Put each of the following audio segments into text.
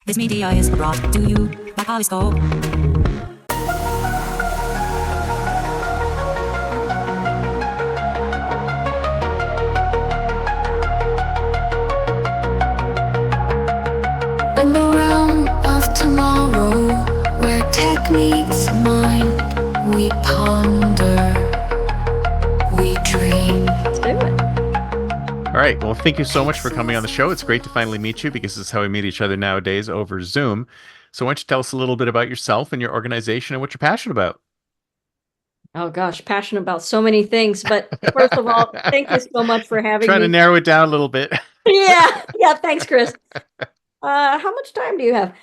This media is brought to you by Polyscope. In the realm of tomorrow, where techniques mind, we ponder, we dream. Let's do it. All right. Well, thank you so much for coming on the show. It's great to finally meet you because this is how we meet each other nowadays over Zoom. So why don't you tell us a little bit about yourself and your organization and what you're passionate about? Oh gosh, passionate about so many things. But first of all, thank you so much for having Trying me. to narrow it down a little bit. Yeah, thanks, Chris. How much time do you have?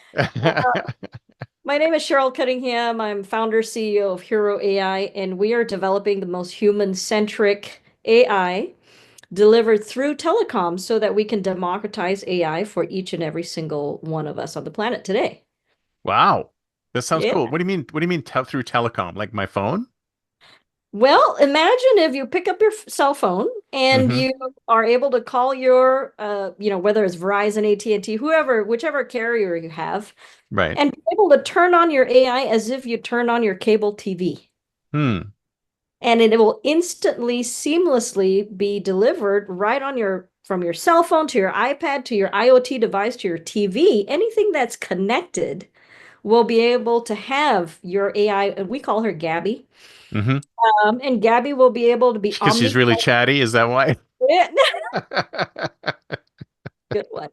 My name is Cheryl Cunningham. I'm founder, CEO of HURO AI, and we are developing the most human-centric AI delivered through telecom so that we can democratize AI for each and every single one of us on the planet today. Wow. That sounds Yeah. cool. What do you mean? What do you mean through telecom? Like my phone? Well, imagine if you pick up your cell phone and Mhm. you are able to call your, whether it's Verizon, AT&T, whoever, whichever carrier you have, Right. and be able to turn on your AI as if you turn on your cable TV. Hmm. And it will instantly, seamlessly be delivered right on from your cell phone to your iPad to your IoT device to your TV. Anything that's connected will be able to have your AI, and we call her Gabby. Mm-hmm. And Gabby will be able to be Because she's really chatty, is that why? Good one.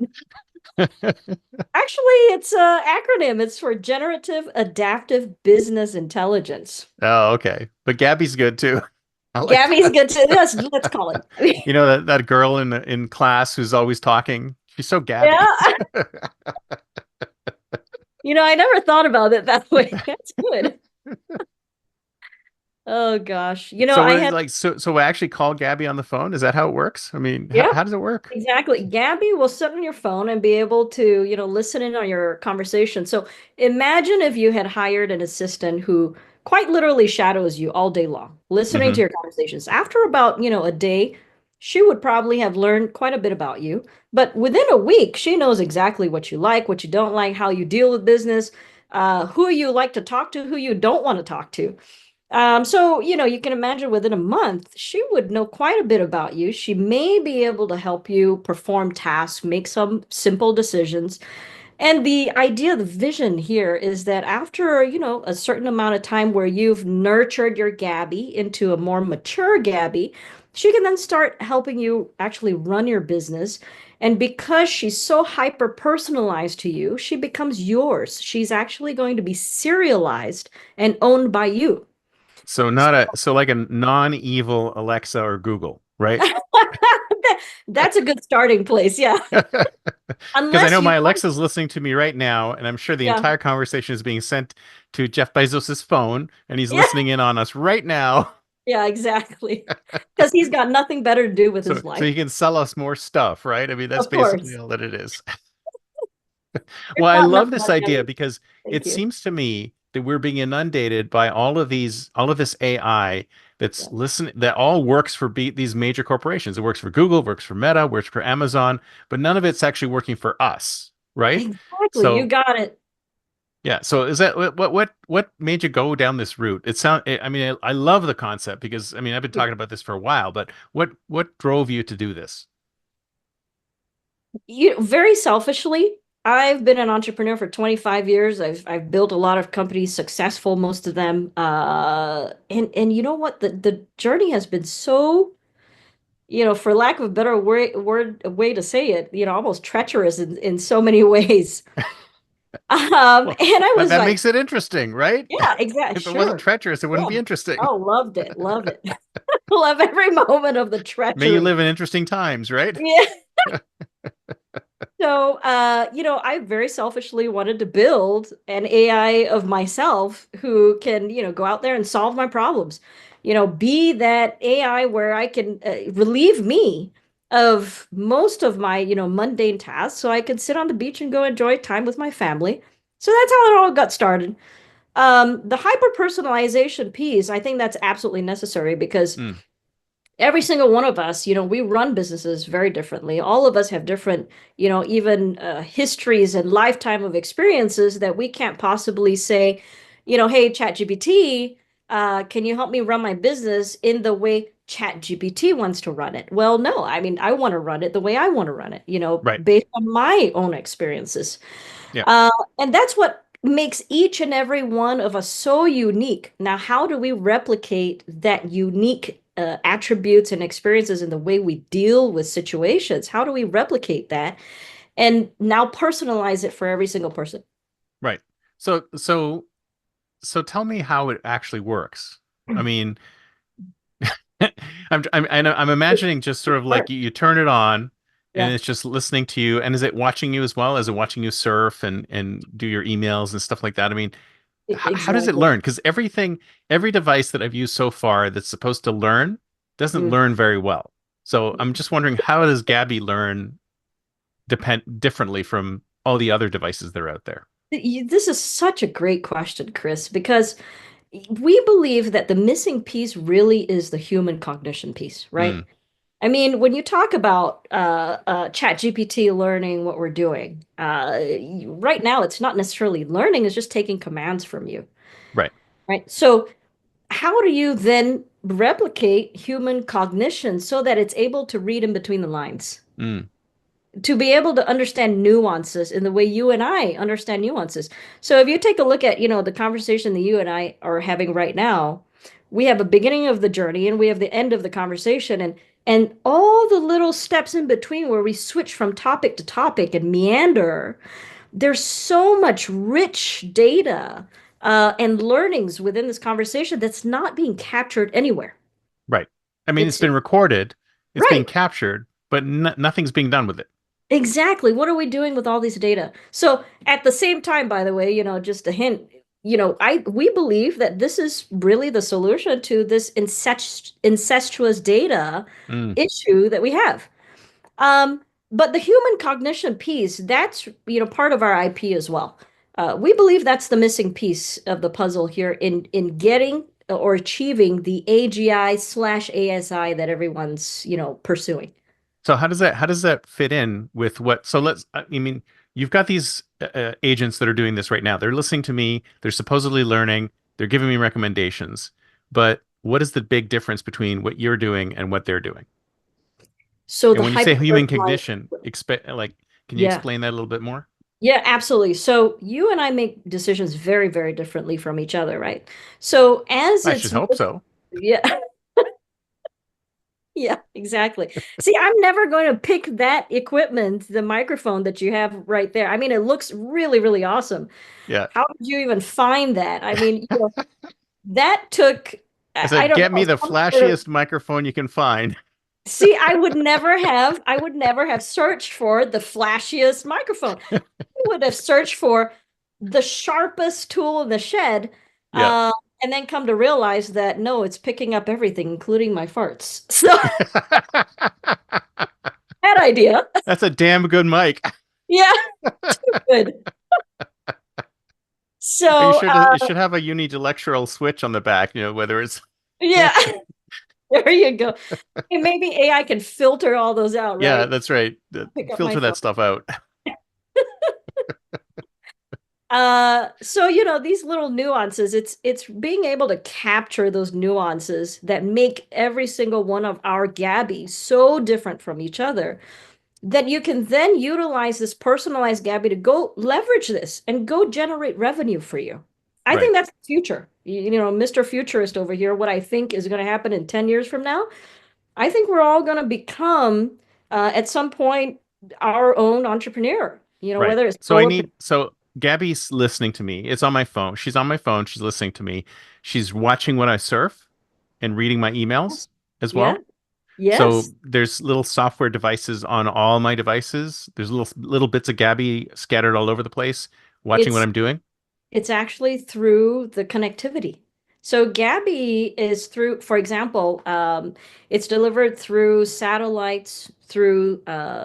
Actually, it's an acronym. It's for Generative Adaptive Business Intelligence. Oh, okay. But Gabby's good too. I like Gabby's that. good too. Let's call it. You know that girl in class who's always talking? She's so Gabby. Yeah. I never thought about it that way. That's good. Oh gosh. So I it's had like so we actually call Gabby on the phone? Is that how it works? I mean, yeah, how does it work? exactly. Gabby will sit on your phone and be able to, listen in on your conversation. So imagine if you had hired an assistant who quite literally shadows you all day long, listening to Hmm. your conversations. After about, a day, she would probably have learned quite a bit about you. But within a week, she knows exactly what you like, what you don't like, how you deal with business, who you like to talk to, who you don't want to talk to. So, you can imagine within a month, she would know quite a bit about you. She may be able to help you perform tasks, make some simple decisions. And the idea, the vision here is that after, a certain amount of time where you've nurtured your Gabby into a more mature Gabby, she can then start helping you actually run your business. And because she's so hyper personalized to you, she becomes yours. She's actually going to be serialized and owned by you. So like a non-evil Alexa or Google, right? That's a good starting place. Yeah. Because I Unless know you my want, Alexa's listening to me right now, and I'm sure the yeah. entire conversation is being sent to Jeff Bezos's phone, and he's Yeah. listening in on us right now. Yeah, exactly. Because he's got nothing better to do with So his so life. he can sell us more stuff, right? I mean, that's Of basically course. all that it is. There's Well, I not enough love this idea money. because Thank it you. seems to me that we're being inundated by all of this AI Yeah. that's listening, that all works for these major corporations. It works for Google, works for Meta, works for Amazon, but none of it's actually working for us, right? Exactly. You So got it. yeah, so is that what made you go down this route? I mean, I love the concept because I mean, I've been talking about this for a while, but what drove you to do this? Very selfishly, I've been an entrepreneur for 25 years. I've built a lot of companies, successful, most of them. And you know what? The journey has been so, for lack of a better way to say it, almost treacherous in so many ways. Well, And I was that like, makes it interesting, right? yeah, exactly, If it wasn't sure. treacherous, it wouldn't Yeah. be interesting. Oh, loved it. Love it. Love every moment of the May you treachery. live in interesting times, right? Yeah. So, I very selfishly wanted to build an AI of myself who can, go out there and solve my problems. Be that AI where I can relieve me of most of my, mundane tasks so I could sit on the beach and go enjoy time with my family. So that's how it all got started. The hyper personalization piece, I think that's absolutely necessary because Hmm. every single one of us, we run businesses very differently. All of us have different, even histories and lifetime of experiences that we can't possibly say, hey, ChatGPT, can you help me run my business in the way ChatGPT wants to run it? Well, no, I mean, I want to run it the way I want to run it, Right. based on my own experiences. Yeah. Uh, and that's what makes each and every one of us so unique. Now, how do we replicate that unique attributes and experiences in the way we deal with situations? How do we replicate that and now personalize it for every single person? Right. So tell me how it actually works. I mean, I'm imagining just sort of Sure. like you turn it on and Yeah, it's just listening to you. And is it watching you as well? Is it watching you surf and do your emails and stuff like that? I mean, how does it exactly. learn? Because every device that I've used so far that's supposed to learn doesn't Mm. learn very well. So I'm just wondering, how does Gabby learn differently from all the other devices that are out there? This is such a great question, Chris, because we believe that the missing piece really is the human cognition piece, right? Mm, I mean, when you talk about ChatGPT learning what we're doing, right now it's not necessarily learning, it's just taking commands from you, right. right? So how do you then replicate human cognition so that it's able to read in between the lines? Mm, To be able to understand nuances in the way you and I understand nuances. So if you take a look at, the conversation that you and I are having right now, we have a beginning of the journey and we have the end of the conversation and all the little steps in between where we switch from topic to topic and meander. There's so much rich data and learnings within this conversation that's not being captured anywhere. right. I mean, it's It's been recorded, it's being right. captured, but nothing's being done with it. Exactly. What are we doing with all these data? So at the same time, by the way, just a hint, we believe that this is really the solution to this incestuous data Mm. issue that we have. Um, but the human cognition piece, that's, part of our IP as well. We believe that's the missing piece of the puzzle here in getting or achieving the AGI/ASI that everyone's, pursuing. So how does that fit in with what? So I mean, you've got these agents that are doing this right now. They're listening to me. They're supposedly learning. They're giving me recommendations. But what is the big difference between what you're doing and what they're doing? So And the when you say human hyper-personalized, cognition, expect like, can you yeah. explain that a little bit more? Yeah, absolutely. So you and I make decisions very, very differently from each other, right? So as I should it's hope so. yeah, yeah, exactly. See, I'm never going to pick that equipment, the microphone that you have right there. I mean, it looks really, really awesome. Yeah. How did you even find that? I mean, that took, I I said, don't get me know, the some sort of flashiest microphone you can find. see, I would never have searched for the flashiest microphone. Would have searched for the sharpest tool in the shed, Yeah. uh, and then come to realize that no, it's picking up everything, including my farts. So bad idea. That's a damn good mic. Yeah, good. You So should it should have a unidirectional switch on the back, whether it's yeah, there you go. Hey, maybe AI can filter all those out, yeah, right? that's right. Pick up my Filter that phone. stuff out. So these little nuances, it's being able to capture those nuances that make every single one of our Gabbies so different from each other that you can then utilize this personalized Gabby to go leverage this and go generate revenue for you. I Right. think that's the future. Mr. Futurist over here, what I think is going to happen in 10 years from now, I think we're all going to become, at some point, our own entrepreneur, Right. whether it's So solopreneur. Gabby's listening to me. It's on my phone. She's on my phone. She's listening to me. She's watching when I surf and reading my emails as Yeah. well. So Yes. there's little software devices on all my devices. There's little bits of Gabby scattered all over the place, watching what It's I'm doing. It's actually through the connectivity. So Gabby is through, for example, it's delivered through satellites, through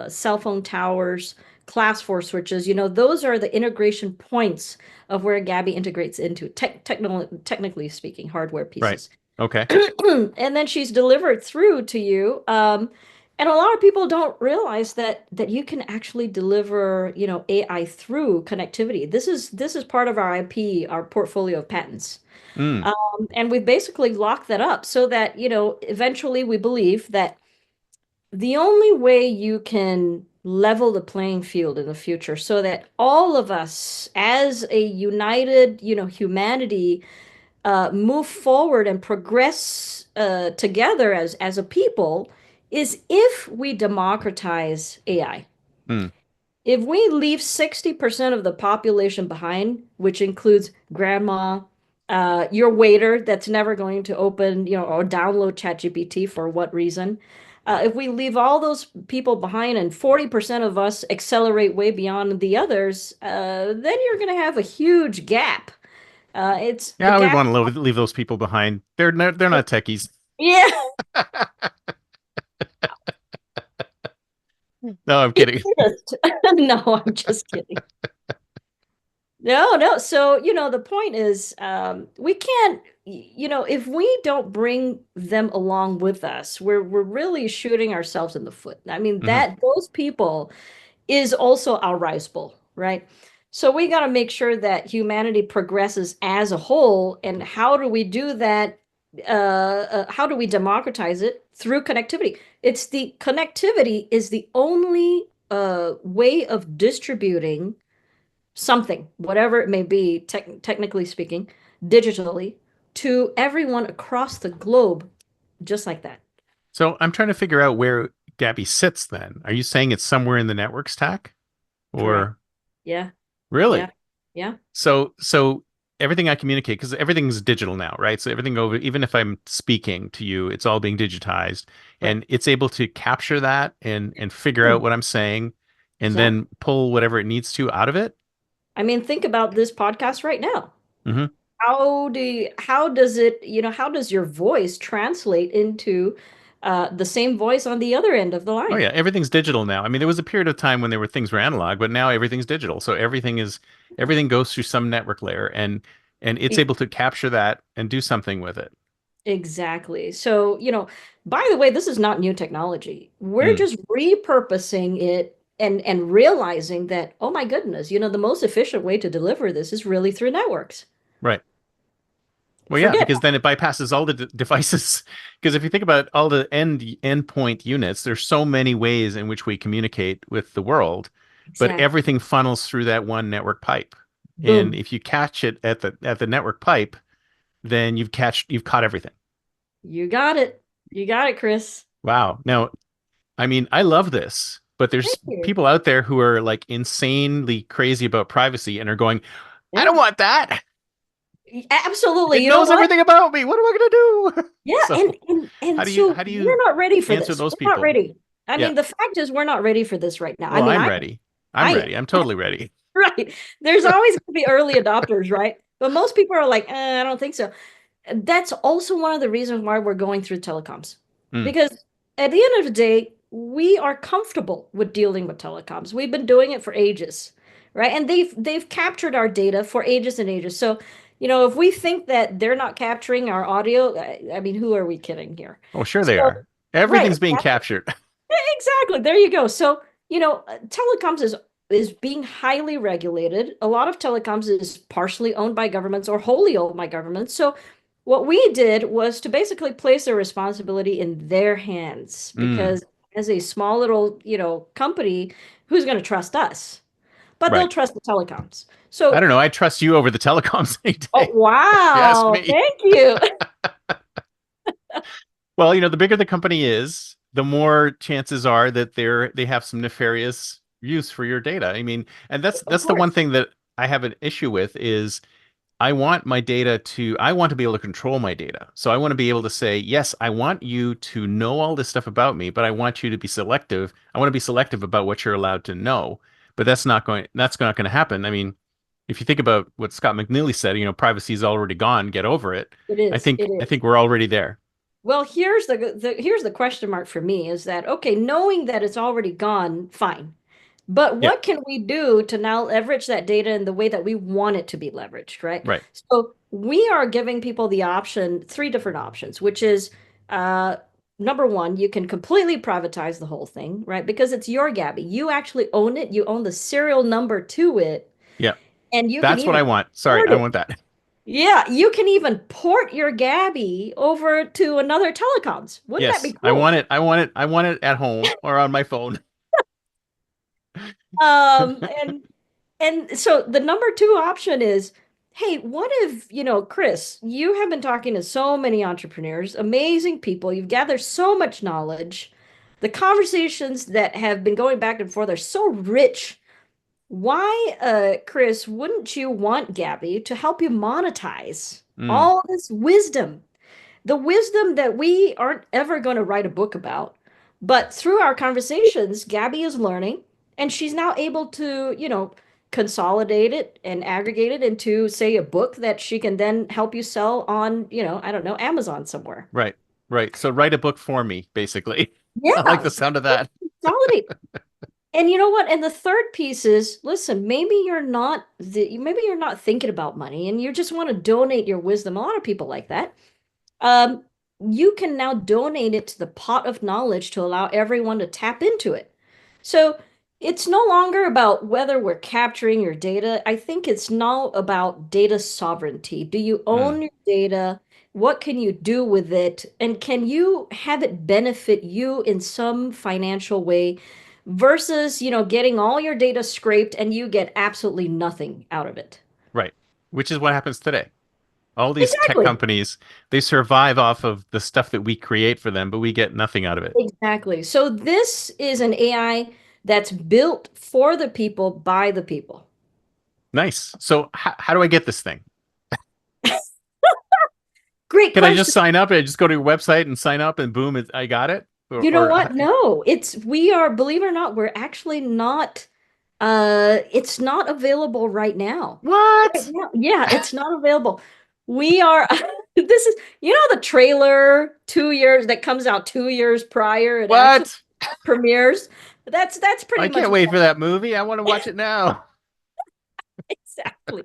cell phone towers, class four switches. Those are the integration points of where Gabby integrates into technically speaking, hardware Right. pieces. Okay. And then she's delivered through to you. And a lot of people don't realize that you can actually deliver, AI through connectivity. This is part of our IP, our portfolio of patents. Mm. And we basically locked that up so that, eventually we believe that the only way you can level the playing field in the future so that all of us as a united, humanity move forward and progress together as a people is if we democratize AI. Mm. If we leave 60% of the population behind, which includes grandma, your waiter that's never going to open, or download ChatGPT for what reason? If we leave all those people behind and 40% of us accelerate way beyond the others, then you're going to have a huge gap. It's the Yeah, I would gap. want to leave those people behind. They're not techies. Yeah. No, I'm kidding. Just- No, I'm just kidding. No, no. So, the point is, we can't, if we don't bring them along with us, we're really shooting ourselves in the foot. I mean, Hmm. that those people is also our rice bowl, right? So we got to make sure that humanity progresses as a whole. And how do we do that? How do we democratize it? Through connectivity. It's the connectivity is the only way of distributing something, whatever it may be, technically speaking, digitally, to everyone across the globe, just like that. So I'm trying to figure out where Gabby sits then. Are you saying it's somewhere in the network stack? Correct. Or Yeah. Yeah. really? Yeah. So everything I communicate, because everything's digital now, right? So everything over, even if I'm speaking to you, it's all being digitized, Right. and it's able to capture that and figure out Hmm. what I'm saying, and Exactly. then pull whatever it needs to out of it. I mean, think about this podcast right now. Hmm. How does it, how does your voice translate into the same voice on the other end of the Oh line? yeah, everything's digital now. I mean, there was a period of time when there were things were analog, but now everything's digital. So everything goes through some network layer, and it's E- able to capture that and do something with it. Exactly. So, by the way, this is not new technology. We're Mm, just repurposing it and realizing that, oh my goodness, the most efficient way to deliver this is really through networks. right. Well, yeah, Forget. because then it bypasses all the devices. Because if you think about all the endpoint units, there's so many ways in which we communicate with the world, but Exactly. everything funnels through that one network pipe. And Boom. if you catch it at the network pipe, then you've caught everything. You got it. You got it, Chris. Wow. Now, I mean, I love this, but there's Thank you. people out there who are like insanely crazy about privacy and are going, I don't Yeah. want that. Absolutely. It You know knows what? everything about me. What am I going to do? Yeah, So, and so how do you we're not ready for answer this. those We're not people? ready. I Yeah. mean, the fact is we're not ready for this right now. I Well, mean, I'm ready. I'm I ready. I'm totally ready. right. There's always going to be early adopters, right? But most people are like, I don't think so. That's also one of the reasons why we're going through telecoms. Mm, Because at the end of the day, we are comfortable with dealing with telecoms. We've been doing it for ages, right? And they've captured our data for ages and ages. So, if we think that they're not capturing our audio, I mean, who are we kidding here? oh, sure they So, are. right, Everything's being captured. exactly. There you go. So, telecoms is being highly regulated. A lot of telecoms is partially owned by governments or wholly owned by governments. So, what we did was to basically place the responsibility in their hands Mm, because as a small little, company, who's going to trust us? But they'll right. trust the telecoms. I So, don't know. I trust you over the telecoms any oh, day. If you ask wow. me. Thank you. Well, the bigger the company is, the more chances are that they have some nefarious use for your data. I mean, and that's Of that's the one course. thing that I have an issue with is I want to be able to control my data. So I want to be able to say, yes, I want you to know all this stuff about me, but I want you to be selective. I want to be selective about what you're allowed to know. But that's not going to happen. I mean, if you think about what Scott McNeely said, privacy is already gone, get over it. It I is. think It I is. think we're already there. Well, here's the question mark for me is that okay, knowing that it's already gone, fine. But Yeah, what can we do to now leverage that data in the way that we want it to be leveraged, right? right. So we are giving people the option, three different options, which is uh, number one, you can completely privatize the whole thing, right? Because it's your Gabby. You actually own it. You own the serial number to it, Yeah, and you can that's what even I want. Sorry, port I it. want that. Yeah, you can even port your Gabby over to another telecoms. Wouldn't that be Yes, I cool? want it. I want it. I want it at home or on my phone. Um, and And so the number two option is, hey, what if, Chris, you have been talking to so many entrepreneurs, amazing people, you've gathered so much knowledge. The conversations that have been going back and forth are so rich. Why, Chris, wouldn't you want Gabby to help you monetize Mm, all this wisdom? The wisdom that we aren't ever going to write a book about. But through our conversations, Gabby is learning and she's now able to, consolidate it and aggregate it into, say, a book that she can then help you sell on, I don't know, Amazon somewhere. right, right. So write a book for me, basically. I like Yeah, the sound of that. consolidate. And you know what? And the third piece is, listen, maybe you're not thinking about money and you just want to donate your wisdom. A lot of people like that. um, you can now donate it to the pot of knowledge to allow everyone to tap into it. So it's no longer about whether we're capturing your data. I think it's now about data sovereignty. Do you Mm, own your data? What can you do with it? And can you have it benefit you in some financial way versus, getting all your data scraped and you get absolutely nothing out of it? right. Which is what happens today. All these tech Exactly. companies, they survive off of the stuff that we create for them, but we get nothing out of it. Exactly. So this is an AI that's built for the people by the people. Nice. So how do I get this thing? Great Can I just question. sign up and just go to your website and sign up and boom, I got it? You know what? No, we are, believe it or not, we're actually not, it's not available right now. Right What? now. Yeah, it's not available. We are, this is, the trailer 2 years that comes out 2 years prior, it actually What? premieres. That's pretty I much can't what wait for that movie. I want to watch it now. exactly.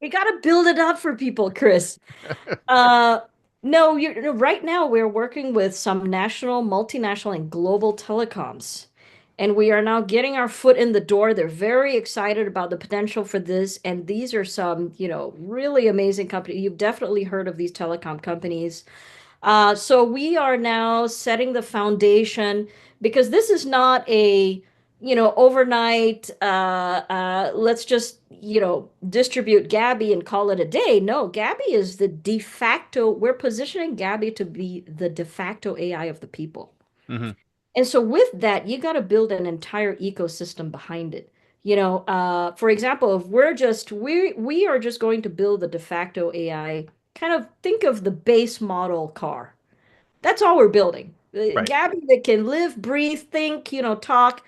We got to build it up for people, Chris. Uh, no, right now we're working with some national, multinational, and global telecoms. And we are now getting our foot in the door. They're very excited about the potential for this. And these are some, really amazing companies. You've definitely heard of these telecom companies. So we are now setting the foundation because this is not a, overnight, let's just, distribute Gabby and call it a day. No, Gabby is the de facto, we're positioning Gabby to be the de facto AI of the people. Hmm. And so with that, you got to build an entire ecosystem behind it. For example, if we are just going to build the de facto AI, kind of think of the base model car. That's all we're building. Right. Gabby that can live, breathe, think, talk.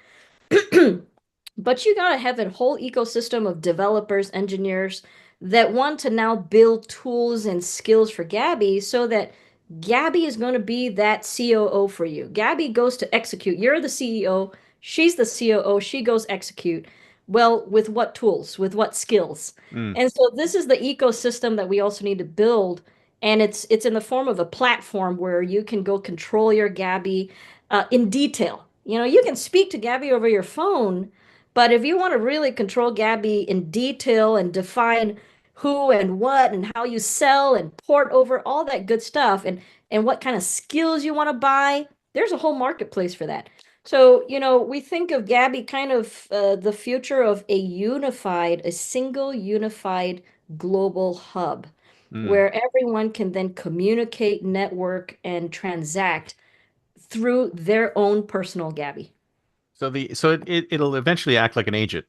But you got to have a whole ecosystem of developers, engineers that want to now build tools and skills for Gabby so that Gabby is going to be that COO for you. Gabby goes to execute. You're the CEO. She's the COO. She goes execute. Well, with what tools? With what skills? Mm, And so this is the ecosystem that we also need to build. And it's in the form of a platform where you can go control your Gabby in detail. You can speak to Gabby over your phone, but if you want to really control Gabby in detail and define who and what and how you sell and port over all that good stuff and what kind of skills you want to buy, there's a whole marketplace for that. So, we think of Gabby kind of the future of a single unified global hub mm. where everyone can then communicate, network, and transact through their own personal Gabby. It'll eventually act like an agent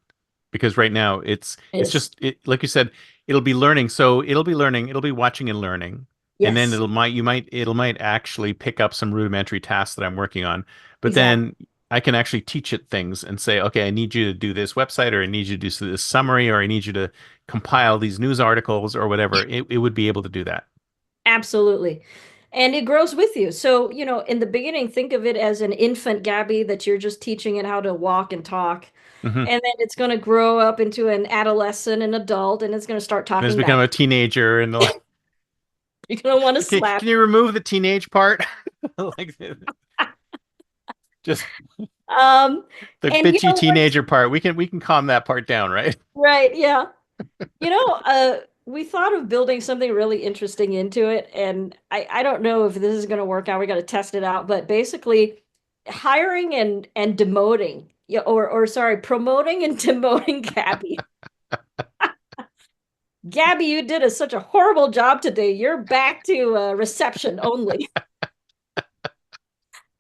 because right now it's Yes. just like you said, it'll be learning. So it'll be watching and learning. And then Yes, it'll might actually pick up some rudimentary tasks that I'm working on. But exactly. then I can actually teach it things and say, okay, I need you to do this website, or I need you to do this summary, or I need you to compile these news articles or whatever. It would be able to do that. Absolutely. And it grows with you. So, in the beginning, think of it as an infant Gabby that you're just teaching it how to walk and talk. Hmm. And then it's going to grow up into an adolescent and adult, and it's going to start And it's talking back. become a teenager and the like. You're gonna want to Okay, slap. can you remove the teenage part? Like just Um, the and you bitchy know what's teenager part. We can calm that part down, right? right? Yeah. We thought of building something really interesting into it, and I don't know if this is going to work out. We got to test it out, but basically, hiring and demoting, yeah, or sorry, promoting and demoting Gabby. Gabby, you did such a horrible job today. You're back to reception only,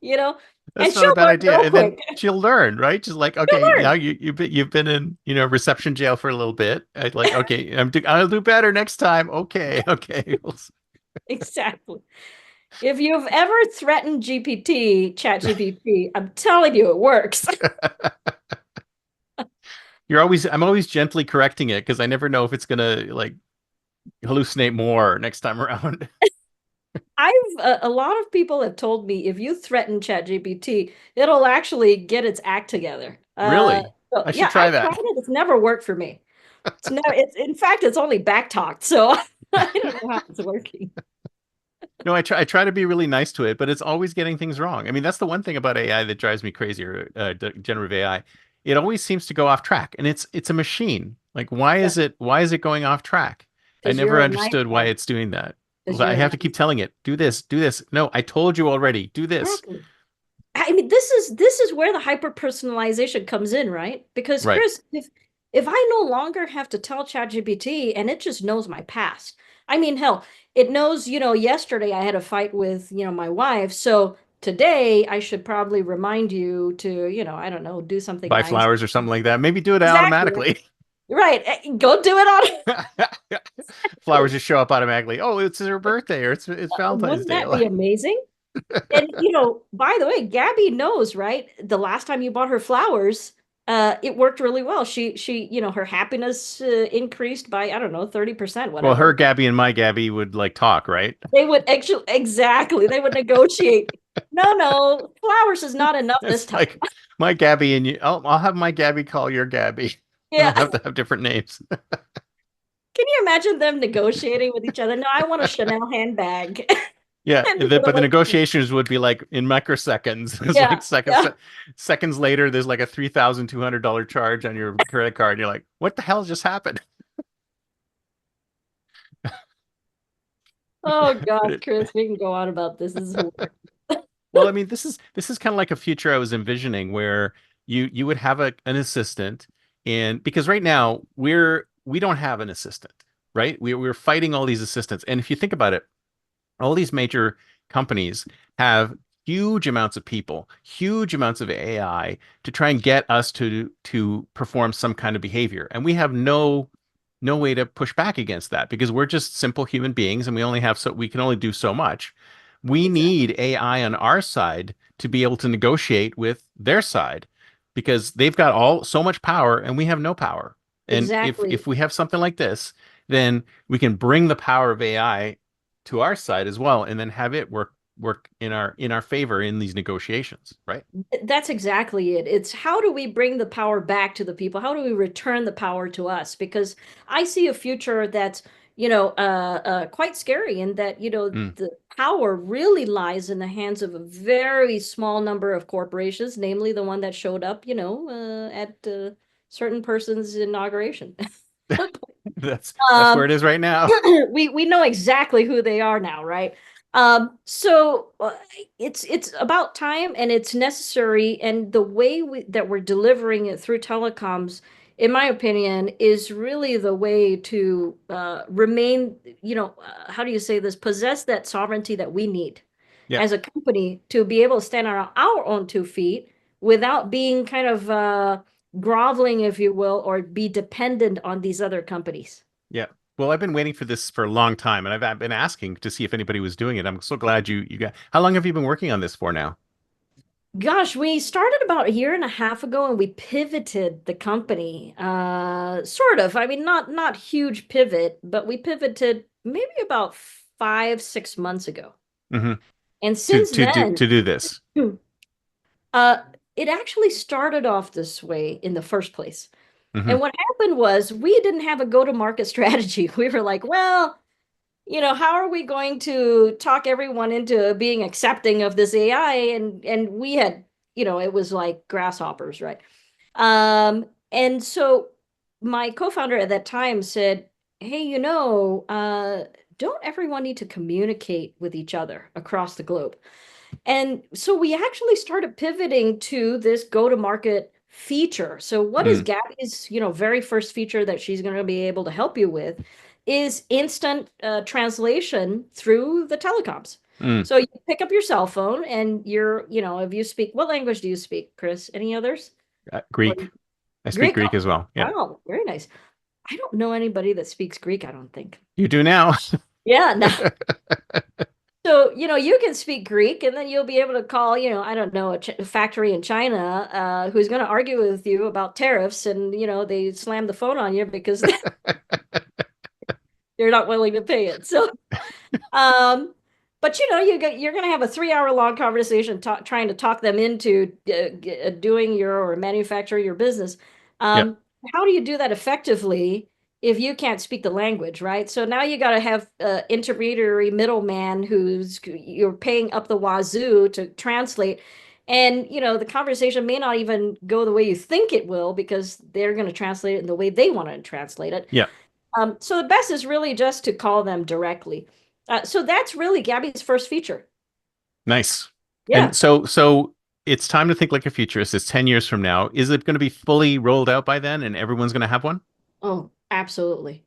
you know, and That's not a she'll bad learn idea. real And then quick. she'll learn, right? Just like, She'll okay, now learn. you've been in, reception jail for a little bit. I'd like, okay, I'll do better next time. Okay, okay. Exactly. If you've ever threatened Chat GPT, I'm telling you, it works. I'm always gently correcting it because I never know if it's gonna like hallucinate more next time around. A lot of people have told me if you threaten ChatGPT, it'll actually get its act together. Really? So I should yeah, I try tried that. it. It's never worked for me. It's in fact, it's only back talked. So I don't know how it's working. No, I try to be really nice to it, but it's always getting things wrong. I mean, that's the one thing about AI that drives me crazy, or generative AI. It always seems to go off track, and it's a machine. Like, Yeah, why is it going off track? I because never you're a understood why nice it's doing that. because I you're a have to keep nice telling it, do this, do this. No, I told you already, do this. Exactly. I mean, this is where the hyper personalization comes in, right? Because Right. Chris, if I no longer have to tell ChatGPT and it just knows my past. I mean, hell, it knows, yesterday I had a fight with, my wife. So today I should probably remind you to, I don't know, do something Buy nice. flowers or something like that. Maybe do it Exactly. automatically. Right. Go do it on. Flowers just show up automatically. Oh, it's her birthday or it's Valentine's Wouldn't Day. that be amazing? And by the way, Gabby knows, right? The last time you bought her flowers, it worked really well. Her happiness increased by, I don't know, 30%, Well, her whatever. Gabby and my Gabby would like talk, right? They would actually exactly, they would negotiate. No, no, flowers is not enough this It's time. like my Gabby and you. I'll have my Gabby call your Gabby. And Yeah. we'll have to have different names. Can you imagine them negotiating with each other? No, I want a Chanel handbag. Yeah, And the other but the one, negotiations would be like in microseconds. It's yeah, like yeah. seconds later, there's like a $3,200 charge on your credit card, and you're like, "What the hell just happened?" Oh But gosh, Chris, we can go on about this. This is hilarious. well, I mean, this is kind of like a future I was envisioning where you would have an assistant, and because right now we don't have an assistant, right? We're fighting all these assistants, and if you think about it, all these major companies have huge amounts of people, huge amounts of AI to try and get us to perform some kind of behavior. And we have no way to push back against that because we're just simple human beings and we can only do so much. We Exactly. need AI on our side to be able to negotiate with their side because they've got all so much power and we have no power. And if Exactly. we have something like this, then we can bring the power of AI to our side as well, and then have it work in our favor in these negotiations, right? That's exactly it. It's how do we bring the power back to the people? How do we return the power to us? Because I see a future that's, quite scary in that, Mm, the power really lies in the hands of a very small number of corporations, namely the one that showed up, at certain person's inauguration. that's where Um, it is right now. we know exactly who they are now, right? So it's about time and it's necessary, and the way that we're delivering it through telecoms, in my opinion, is really the way to remain, how do you say this, possess that sovereignty that we need Yeah, as a company to be able to stand on our own 2 feet without being kind of groveling, if you will, or be dependent on these other companies. yeah. Well, I've been waiting for this for a long time, and I've been asking to see if anybody was doing it. I'm so glad you got. How long have you been working on this for now? Gosh, we started about a year and a half ago and we pivoted the company. Sort of. I mean, not huge pivot, but we pivoted maybe about 5, 6 months ago. Hmm. And To since to do then, to do this. uh, it actually started off this way in the first place. Hmm. And what happened was we didn't have a go-to-market strategy. We were like, well, how are we going to talk everyone into being accepting of this AI? And we had, it was like grasshoppers, right? And so my co-founder at that time said, "Hey, don't everyone need to communicate with each other across the globe?" And so we actually started pivoting to this go-to-market feature. So what is Mm, Gabby's, very first feature that she's going to be able to help you with is instant translation through the telecoms. mm. So you pick up your cell phone and if you speak, what language do you speak, Chris? Any others? Or Greek. I speak Greek? Greek Oh, as well. Yeah. wow, very nice. I don't know anybody that speaks Greek, I don't think. You do now. Yeah, no. So, you can speak Greek and then you'll be able to call, I don't know, a factory in China who's going to argue with you about tariffs and, they slam the phone on you because they're not willing to pay it. So, um, but you're going to have a 3 hour long conversation trying to talk them into doing or manufacturing your business. Yep. Um, how do you do that effectively if you can't speak the language, right? So now you got to have intermediary middleman who's you're paying up the wazoo to translate. And the conversation may not even go the way you think it will because they're going to translate it in the way they want to translate it. Yeah. So the best is really just to call them directly. So that's really Gabby's first feature. Nice. Yeah. And so it's time to think like a futurist. It's 10 years from now. Is it going to be fully rolled out by then and everyone's going to have one? Oh, absolutely.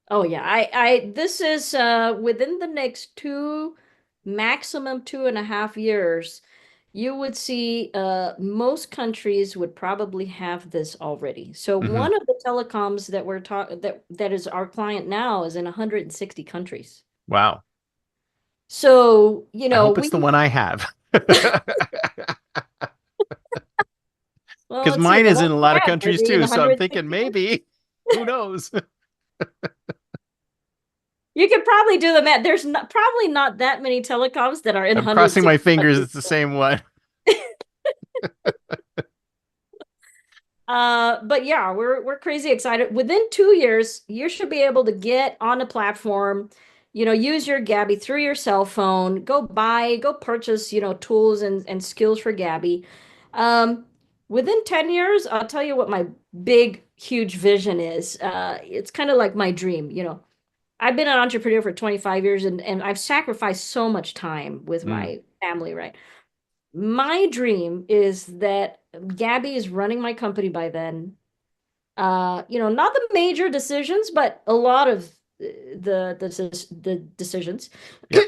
Oh yeah. This is within the next maximum 2.5 years, you would see most countries would probably have this already. So Hmm. one of the telecoms that we're talking that is our client now is in 160 countries. Wow. So, I hope it's we the one I have. well, Because let's see, mine the is one in a we lot of have, is countries he in too. So I'm thinking 160? maybe, who knows? You could probably do the math. There's probably not that many telecoms that are in I'm crossing my 160 fingers. countries. It's the same one. But yeah, we're crazy excited. Within 2 years, you should be able to get on a platform, use your Gabby through your cell phone, go purchase, tools and skills for Gabby. Um, Within 10 years, I'll tell you what my big, huge vision is. It's kind of like my dream, I've been an entrepreneur for 25 years and I've sacrificed so much time with Mm, my family, right? My dream is that Gabby is running my company by then. Not the major decisions, but a lot of the decisions. yeah.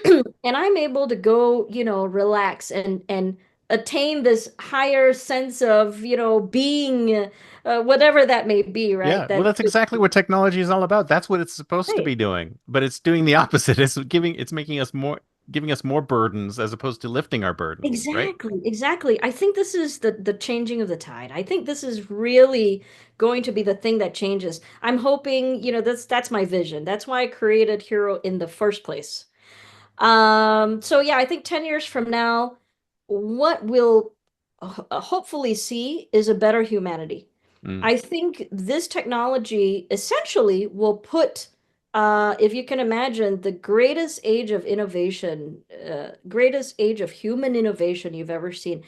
And I'm able to go, relax and attain this higher sense of, being whatever that may be, right? Yeah. Well, that's exactly what technology is all about. That's what it's supposed to Right. be doing, but it's doing the opposite. It's making us more, giving us more burdens as opposed to lifting our burdens, right? Exactly, exactly. I think this is the changing of the tide. I think this is really going to be the thing that changes. I'm hoping, that's my vision. That's why I created Hero in the first place. So yeah, I think 10 years from now, what we'll hopefully see is a better humanity. Mm, I think this technology essentially will put, if you can imagine, the greatest age of innovation, greatest age of human innovation you've ever seen,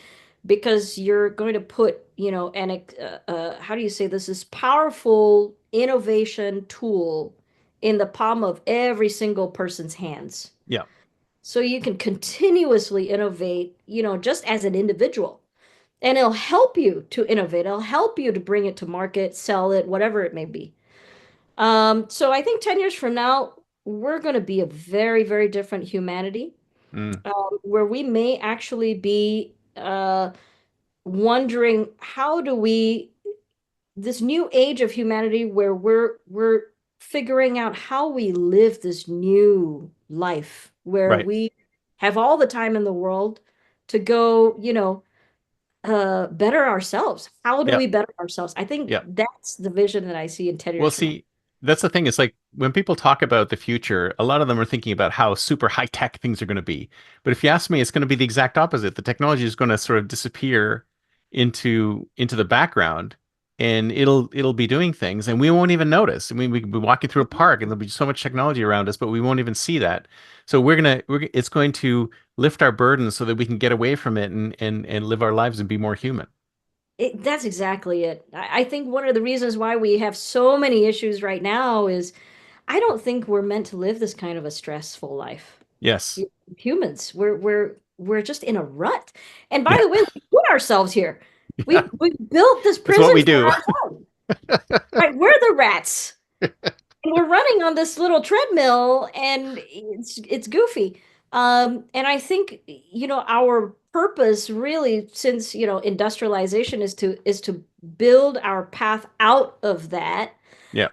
because you're going to put, how do you say this powerful innovation tool in the palm of every single person's hands. yeah. So you can continuously innovate, just as an individual. And it'll help you to innovate. It'll help you to bring it to market, sell it, whatever it may be. So I think 10 years from now, we're going to be a very, very different humanity, Mm, where we may actually be wondering how do we this new age of humanity where we're figuring out how we live this new life where right. we have all the time in the world to go, better ourselves. How do Yeah. we better ourselves? I think Yeah. that's the vision that I see in 10 Well, years from now. see, that's the thing. It's like when people talk about the future, a lot of them are thinking about how super high tech things are going to be. But if you ask me, it's going to be the exact opposite. The technology is going to sort of disappear into the background, and it'll be doing things and we won't even notice. I mean, we could be walking through a park and there'll be so much technology around us, but we won't even see that. So it's going to lift our burden so that we can get away from it and live our lives and be more human. That's exactly it. I think one of the reasons why we have so many issues right now is I don't think we're meant to live this kind of a stressful life. Yes. Humans, we're just in a rut. And by Yeah. the way, we put ourselves here. Yeah. We built this That's what prison we for do. ourselves. Right? We're the rats. And we're running on this little treadmill and it's goofy. And I think, our purpose really, since, industrialization is to build our path out of that. Yeah.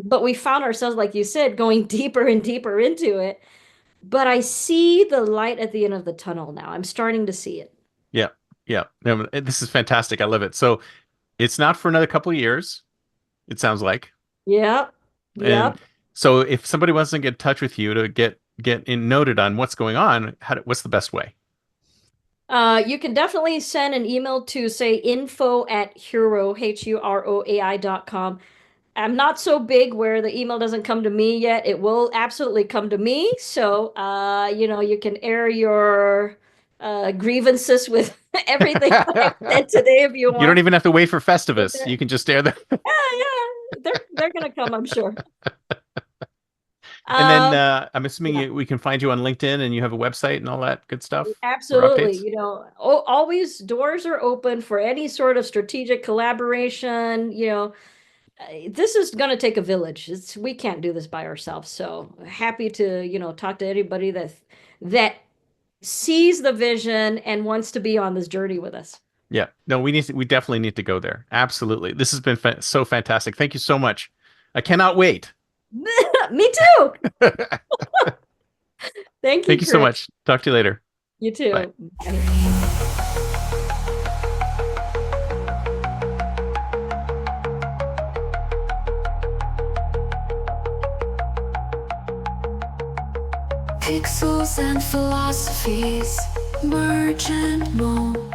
But we found ourselves, like you said, going deeper and deeper into it. But I see the light at the end of the tunnel now. I'm starting to see it. Yeah. Yeah. No, this is fantastic. I love it. So it's not for another couple of years, it sounds like. Yep. And Yep. so if somebody wants to get in touch with you to get in noted on what's going on, what's the best way? You can definitely send an email to say info@huro, HUROAI.com. I'm not so big where the email doesn't come to me yet. It will absolutely come to me. So, you can air your grievances with everything that I said today if you You don't want. even have to wait for Festivus. You can just stare there. Yeah, yeah. They're gonna come, I'm sure. And then Um, I'm assuming yeah. we can find you on LinkedIn and you have a website and all that good stuff for Absolutely. updates. Always doors are open for any sort of strategic collaboration. This is going to take a village. We can't do this by ourselves. So happy to, talk to anybody that sees the vision and wants to be on this journey with us. Yeah. No, we definitely need to go there. Absolutely. This has been so fantastic. Thank you so much. I cannot wait. Me too. Thank you, Thank you so Chris. much. Talk to you later. You Bye. too. Bye. Pixels and philosophies merge and mold,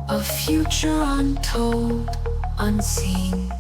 a future untold, unseen.